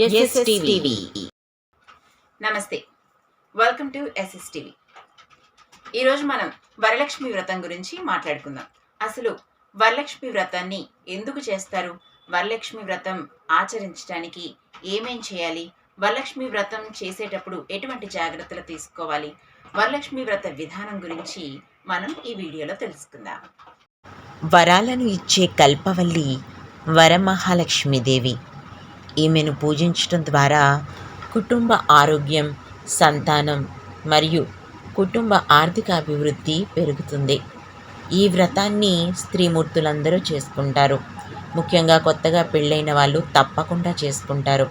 SSTV. నమస్తే, welcome to SSTV. ఈరోజు మనం వరలక్ష్మి వ్రతం గురించి మాట్లాడుకుందాం. అసలు వరలక్ష్మి వ్రతాన్ని ఎందుకు చేస్తారు? వరలక్ష్మి వ్రతం ఆచరించడానికి ఏమేం చేయాలి? వరలక్ష్మి వ్రతం చేసేటప్పుడు ఎటువంటి జాగ్రత్తలు తీసుకోవాలి? వరలక్ష్మి వ్రత విధానం గురించి మనం ఈ వీడియోలో తెలుసుకుందాం. వరాలను ఇచ్చే కల్పవల్లి వరమహాలక్ష్మీదేవి. ఈమెను పూజించటం ద్వారా కుటుంబ ఆరోగ్యం, సంతానం మరియు కుటుంబ ఆర్థిక అభివృద్ధి పెరుగుతుంది. ఈ వ్రతాన్ని స్త్రీమూర్తులందరూ చేసుకుంటారు. ముఖ్యంగా కొత్తగా పెళ్ళైన వాళ్ళు తప్పకుండా చేసుకుంటారు.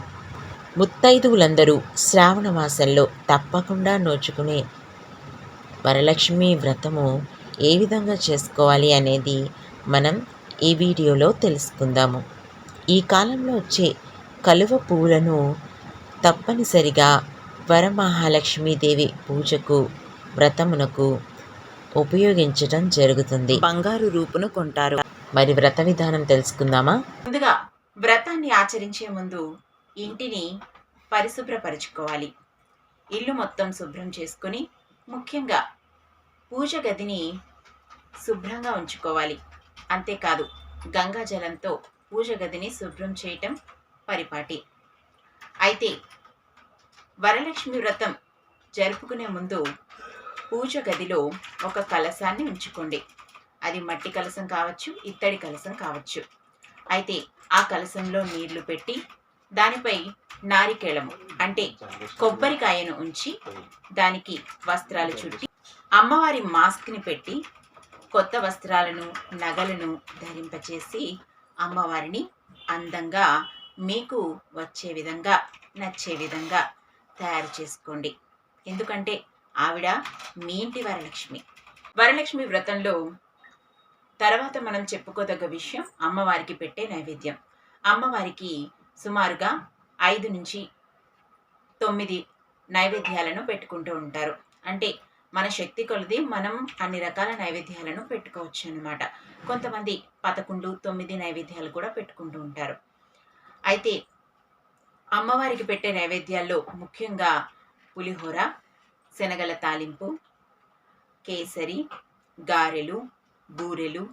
ముత్తైదువులందరూ శ్రావణ మాసంలో తప్పకుండా నోచుకునే వరలక్ష్మి వ్రతము ఏ విధంగా చేసుకోవాలి అనేది మనం ఈ వీడియోలో తెలుసుకుందాము. ఈ కాలంలో వచ్చే కలువ పువ్వులను తప్పనిసరిగా వరమహాలక్ష్మీదేవి పూజకు, వ్రతమునకు ఉపయోగించడం జరుగుతుంది. బంగారు రూపును కొంటారు. మరి వ్రత విధానం తెలుసుకుందామా? ముందుగా వ్రతాన్ని ఆచరించే ముందు ఇంటిని పరిశుభ్రపరచుకోవాలి. ఇల్లు మొత్తం శుభ్రం చేసుకొని ముఖ్యంగా పూజ గదిని శుభ్రంగా ఉంచుకోవాలి. అంతేకాదు, గంగా జలంతో పూజ గదిని శుభ్రం చేయటం పరిపాటి. అయితే వరలక్ష్మి వ్రతం జరుపుకునే ముందు పూజ గదిలో ఒక కలశాన్ని ఉంచుకోండి. అది మట్టి కలశం కావచ్చు, ఇత్తడి కలశం కావచ్చు. అయితే ఆ కలశంలో నీళ్లు పెట్టి దానిపై నారికేళము అంటే కొబ్బరికాయను ఉంచి దానికి వస్త్రాలు చుట్టి అమ్మవారి మాస్క్ని పెట్టి కొత్త వస్త్రాలను, నగలను ధరింపచేసి అమ్మవారిని అందంగా మీకు వచ్చే విధంగా, నచ్చే విధంగా తయారు చేసుకోండి. ఎందుకంటే ఆవిడ మీ ఇంటి వరలక్ష్మి. వరలక్ష్మి వ్రతంలో తర్వాత మనం చెప్పుకోదగ్గ విషయం అమ్మవారికి పెట్టే నైవేద్యం. అమ్మవారికి సుమారుగా 5 నుంచి 9 నైవేద్యాలను పెట్టుకుంటూ ఉంటారు. అంటే మన శక్తి కొలది మనం అన్ని రకాల నైవేద్యాలను పెట్టుకోవచ్చు అన్నమాట. కొంతమంది 11, 9 నైవేద్యాలు కూడా పెట్టుకుంటూ ఉంటారు. అయితే అమ్మవారికి పెట్టే నైవేద్యాల్లో ముఖ్యంగా పులిహోర, శనగల తాలింపు, కేసరి, గారెలు, బూరెలు,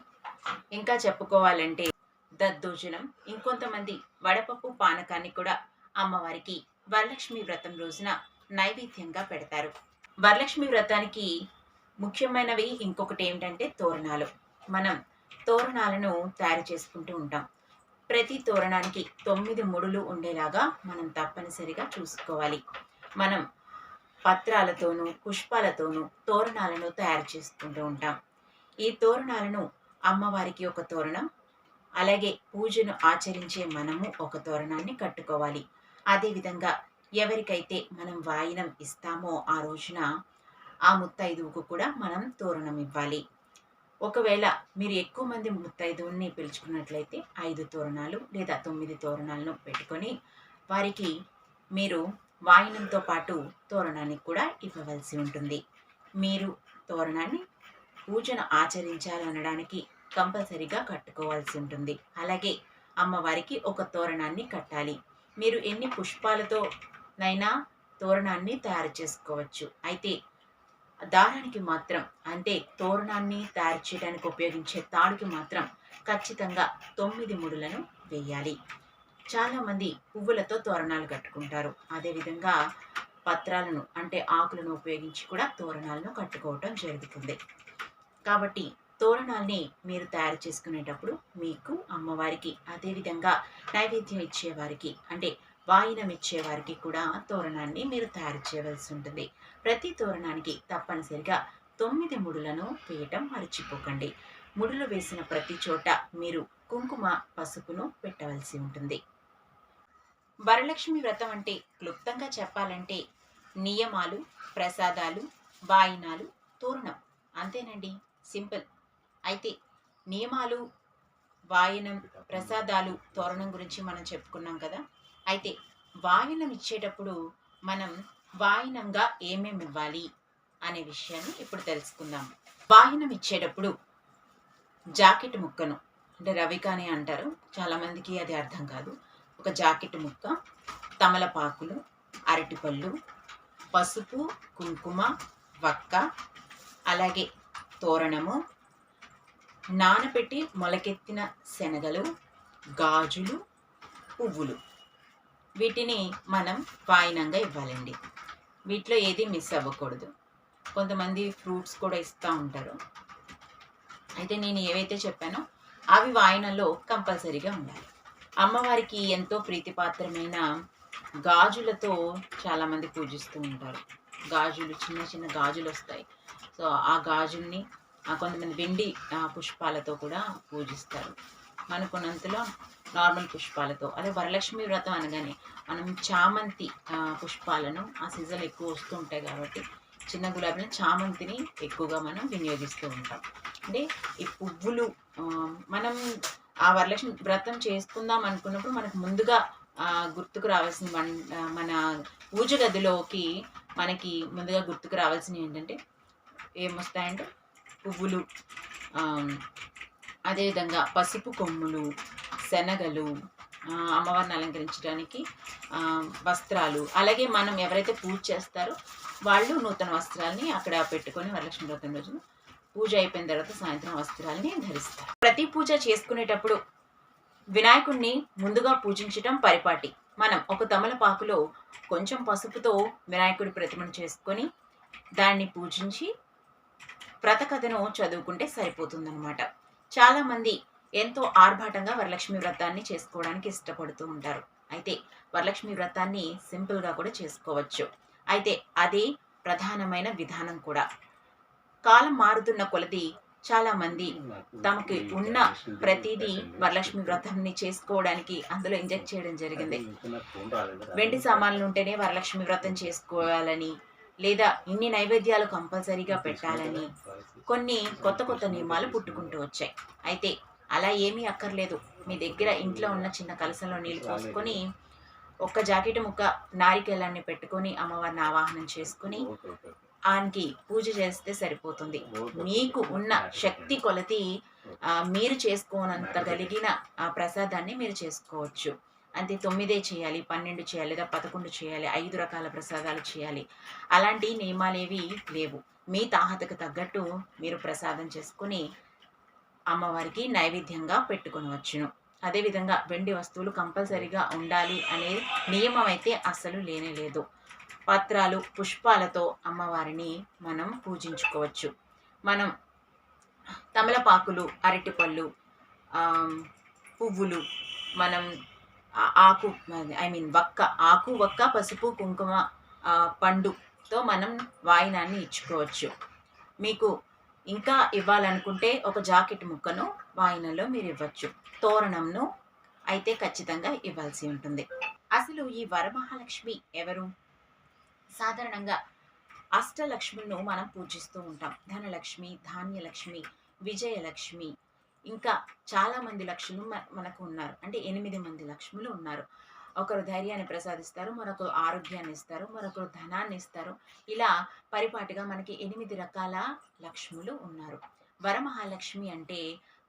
ఇంకా చెప్పుకోవాలంటే దద్దోజనం, ఇంకొంతమంది వడపప్పు పానకాన్ని కూడా అమ్మవారికి వరలక్ష్మి వ్రతం రోజున నైవేద్యంగా పెడతారు. వరలక్ష్మి వ్రతానికి ముఖ్యమైనవి ఇంకొకటి ఏమిటంటే తోరణాలు. మనం తోరణాలను తయారు చేసుకుంటూ ఉంటాం. ప్రతి తోరణానికి 9 ముడులు ఉండేలాగా మనం తప్పనిసరిగా చూసుకోవాలి. మనం పత్రాలతోనూ, పుష్పాలతోనూ తోరణాలను తయారు చేసుకుంటూ ఉంటాం. ఈ తోరణాలను అమ్మవారికి ఒక తోరణం, అలాగే పూజను ఆచరించే మనము ఒక తోరణాన్ని కట్టుకోవాలి. అదేవిధంగా ఎవరికైతే మనం వాయినం ఇస్తామో ఆ రోజున ఆ ముత్తైదువుకు కూడా మనం తోరణం ఇవ్వాలి. ఒకవేళ మీరు ఎక్కువ మంది ముత్తైదువుల్ని పిలుచుకున్నట్లయితే 5 తోరణాలు లేదా 9 తోరణాలను పెట్టుకొని వారికి మీరు వాయినంతో పాటు తోరణాన్ని కూడా ఇవ్వవలసి ఉంటుంది. మీరు తోరణాన్ని పూజను ఆచరించాలనడానికి కంపల్సరీగా కట్టుకోవాల్సి ఉంటుంది. అలాగే అమ్మవారికి ఒక తోరణాన్ని కట్టాలి. మీరు ఎన్ని పుష్పాలతోనైనా తోరణాన్ని తయారు చేసుకోవచ్చు. అయితే దారానికి మాత్రం, అంటే తోరణాన్ని తయారు చేయడానికి ఉపయోగించే తాడుకి మాత్రం ఖచ్చితంగా 9 ముడులను వేయాలి. చాలామంది పువ్వులతో తోరణాలు కట్టుకుంటారు. అదేవిధంగా పత్రాలను అంటే ఆకులను ఉపయోగించి కూడా తోరణాలను కట్టుకోవటం జరుగుతుంది. కాబట్టి తోరణాల్ని మీరు తయారు చేసుకునేటప్పుడు మీకు, అమ్మవారికి, అదేవిధంగా నైవేద్యం ఇచ్చేవారికి అంటే వాయినం ఇచ్చేవారికి కూడా తోరణాన్ని మీరు తయారు చేయవలసి ఉంటుంది. ప్రతి తోరణానికి తప్పనిసరిగా 9 ముడులను వేయటం మర్చిపోకండి. ముడులు వేసిన ప్రతి చోట మీరు కుంకుమ, పసుపును పెట్టవలసి ఉంటుంది. వరలక్ష్మి వ్రతం అంటే క్లుప్తంగా చెప్పాలంటే నియమాలు, ప్రసాదాలు, వాయినాలు, తోరణం, అంతేనండి, సింపుల్. అయితే నియమాలు, వాయనం, ప్రసాదాలు, తోరణం గురించి మనం చెప్పుకున్నాం కదా. అయితే వాయనం ఇచ్చేటప్పుడు మనం వాయినంగా ఏమేమి ఇవ్వాలి అనే విషయాన్ని ఇప్పుడు తెలుసుకుందాం. వాయినం ఇచ్చేటప్పుడు జాకెట్ ముక్కను, అంటే రవికాని అంటారు, చాలామందికి అది అర్థం కాదు, ఒక జాకెట్ ముక్క, తమలపాకులు, అరటిపళ్ళు, పసుపు, కుంకుమ, వక్క, అలాగే తోరణము, నానబెట్టి మొలకెత్తిన శనగలు, గాజులు, పువ్వులు. వీటిని మనం వాయినంగా ఇవ్వాలండి. వీటిలో ఏది మిస్ అవ్వకూడదు. కొంతమంది ఫ్రూట్స్ కూడా ఇస్తూ ఉంటారు. అయితే నేను ఏవైతే చెప్పానో అవి వాయినంలో కంపల్సరీగా ఉండాలి. అమ్మవారికి ఎంతో ప్రీతిపాత్రమైన గాజులతో చాలామంది పూజిస్తూ ఉంటారు. గాజులు, చిన్న చిన్న గాజులు వస్తాయి. సో ఆ గాజుల్ని కొంతమంది వెండి పుష్పాలతో కూడా పూజిస్తారు. మనకున్నంతలో నార్మల్ పుష్పాలతో. అదే వరలక్ష్మి వ్రతం అనగానే మనం చామంతి పుష్పాలను ఆ సీజన్లో ఎక్కువ వస్తూ ఉంటాయి కాబట్టి చిన్న గులాబీలను, చామంతిని ఎక్కువగా మనం వినియోగిస్తూ ఉంటాం. అంటే ఈ పువ్వులు మనం ఆ వరలక్ష్మి వ్రతం చేసుకుందాం అనుకున్నప్పుడు మనకు ముందుగా గుర్తుకు రావాల్సిన మన పూజ గదిలోకి మనకి ముందుగా గుర్తుకు రావాల్సినవి ఏంటంటే ఏమొస్తాయంటే పువ్వులు, అదేవిధంగా పసుపు కొమ్ములు, శనగలు, అమ్మవారిని అలంకరించడానికి వస్త్రాలు, అలాగే మనం ఎవరైతే పూజ చేస్తారో వాళ్ళు నూతన వస్త్రాలని అక్కడ పెట్టుకొని వరలక్ష్మి వ్రతం రోజున పూజ అయిపోయిన తర్వాత సాయంత్రం వస్త్రాలని ధరిస్తారు. ప్రతి పూజ చేసుకునేటప్పుడు వినాయకుడిని ముందుగా పూజించడం పరిపాటి. మనం ఒక తమలపాకులో కొంచెం పసుపుతో వినాయకుడి ప్రతిమను చేసుకొని దాన్ని పూజించి వ్రతకథను చదువుకుంటే సరిపోతుందన్నమాట. చాలామంది ఎంతో ఆర్భాటంగా వరలక్ష్మి వ్రతాన్ని చేసుకోవడానికి ఇష్టపడుతూ ఉంటారు. అయితే వరలక్ష్మి వ్రతాన్ని సింపుల్గా కూడా చేసుకోవచ్చు. అయితే అదే ప్రధానమైన విధానం కూడా. కాలం మారుతున్న కొలది చాలామంది తమకి ఉన్న ప్రతిదీ వరలక్ష్మి వ్రతాన్ని చేసుకోవడానికి అందులో ఇంజెక్ట్ చేయడం జరిగింది. వెండి సామాన్లు ఉంటేనే వరలక్ష్మి వ్రతం చేసుకోవాలని, లేదా ఇన్ని నైవేద్యాలు కంపల్సరీగా పెట్టాలని కొన్ని కొత్త కొత్త నియమాలు పుట్టుకుంటూ వచ్చాయి. అయితే అలా ఏమీ అక్కర్లేదు. మీ దగ్గర ఇంట్లో ఉన్న చిన్న కలసంలో నీళ్ళు పోసుకొని ఒక్క జాకెట్ ముక్క నారికేలాన్ని పెట్టుకొని అమ్మవారిని ఆవాహనం చేసుకుని ఆయనకి పూజ చేస్తే సరిపోతుంది. మీకు ఉన్న శక్తి కొలది మీరు చేసుకోనంత కలిగిన ప్రసాదాన్ని మీరు చేసుకోవచ్చు. అంతే 9 చేయాలి, 12 చేయాలి, లేదా 11 చేయాలి, 5 రకాల ప్రసాదాలు చేయాలి, అలాంటి నియమాలేవి లేవు. మీ తాహతకు తగ్గట్టు మీరు ప్రసాదం చేసుకుని అమ్మవారికి నైవేద్యంగా పెట్టుకొనవచ్చును. అదేవిధంగా వెండి వస్తువులు కంపల్సరీగా ఉండాలి అనే నియమం అయితే అస్సలు లేనే లేదు. పత్రాలు, పుష్పాలతో అమ్మవారిని మనం పూజించుకోవచ్చు. మనం తమలపాకులు, అరటిపళ్ళు, పువ్వులు, మనం ఆకు వక్క, ఆకు, వక్క, పసుపు, కుంకుమ, పండుతో మనం వాయినాన్ని ఇచ్చుకోవచ్చు. మీకు ఇంకా ఇవ్వాలనుకుంటే ఒక జాకెట్ ముక్కను వాయినంలో మీరు ఇవ్వచ్చు. తోరణంను అయితే ఖచ్చితంగా ఇవ్వాల్సి ఉంటుంది. అసలు ఈ వరమహాలక్ష్మి ఎవరు? సాధారణంగా అష్టలక్ష్ములను మనం పూజిస్తూ ఉంటాం. ధనలక్ష్మి, ధాన్యలక్ష్మి, విజయలక్ష్మి, ఇంకా చాలామంది లక్ష్ములు మనకు ఉన్నారు. అంటే 8 మంది లక్ష్ములు ఉన్నారు. ఒకరు ధైర్యాన్ని ప్రసాదిస్తారు, మరొకరు ఆరోగ్యాన్ని ఇస్తారు, మరొకరు ధనాన్ని ఇస్తారు. ఇలా పరిపాటిగా మనకి 8 రకాల లక్ష్ములు ఉన్నారు. వరమహాలక్ష్మి అంటే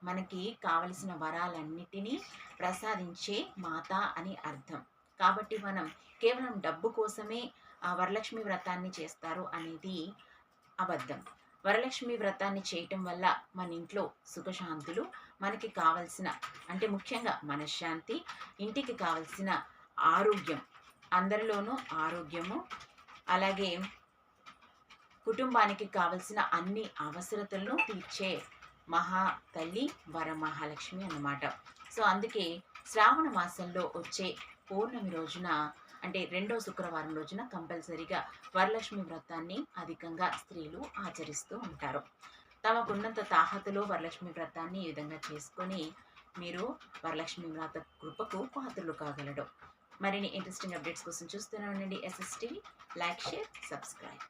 మనకి కావలసిన వరాలన్నిటినీ ప్రసాదించే మాత అని అర్థం. కాబట్టి మనం కేవలం డబ్బు కోసమే వరలక్ష్మి వ్రతాన్ని చేస్తారు అనేది అబద్ధం. వరలక్ష్మి వ్రతాన్ని చేయటం వల్ల మన ఇంట్లో సుఖశాంతులు, మనకి కావలసిన అంటే ముఖ్యంగా మనశ్శాంతి, ఇంటికి కావలసిన ఆరోగ్యం, అందరిలోనూ ఆరోగ్యము, అలాగే కుటుంబానికి కావలసిన అన్ని అవసరతలను తీర్చే మహా తల్లి వరమహాలక్ష్మి అన్నమాట. సో అందుకే శ్రావణ మాసంలో వచ్చే పౌర్ణమి రోజున అంటే 2వ శుక్రవారం రోజున కంపల్సరీగా వరలక్ష్మి వ్రతాన్ని అధికంగా స్త్రీలు ఆచరిస్తూ ఉంటారు. తమకున్నంత తాహతులో వరలక్ష్మి వ్రతాన్ని ఈ విధంగా చేసుకొని మీరు వరలక్ష్మి వ్రత కృపకు పాత్రలు కాగలడు. మరిన్ని ఇంట్రెస్టింగ్ అప్డేట్స్ కోసం చూస్తూనే ఉండండి SSTV. Like, share, subscribe.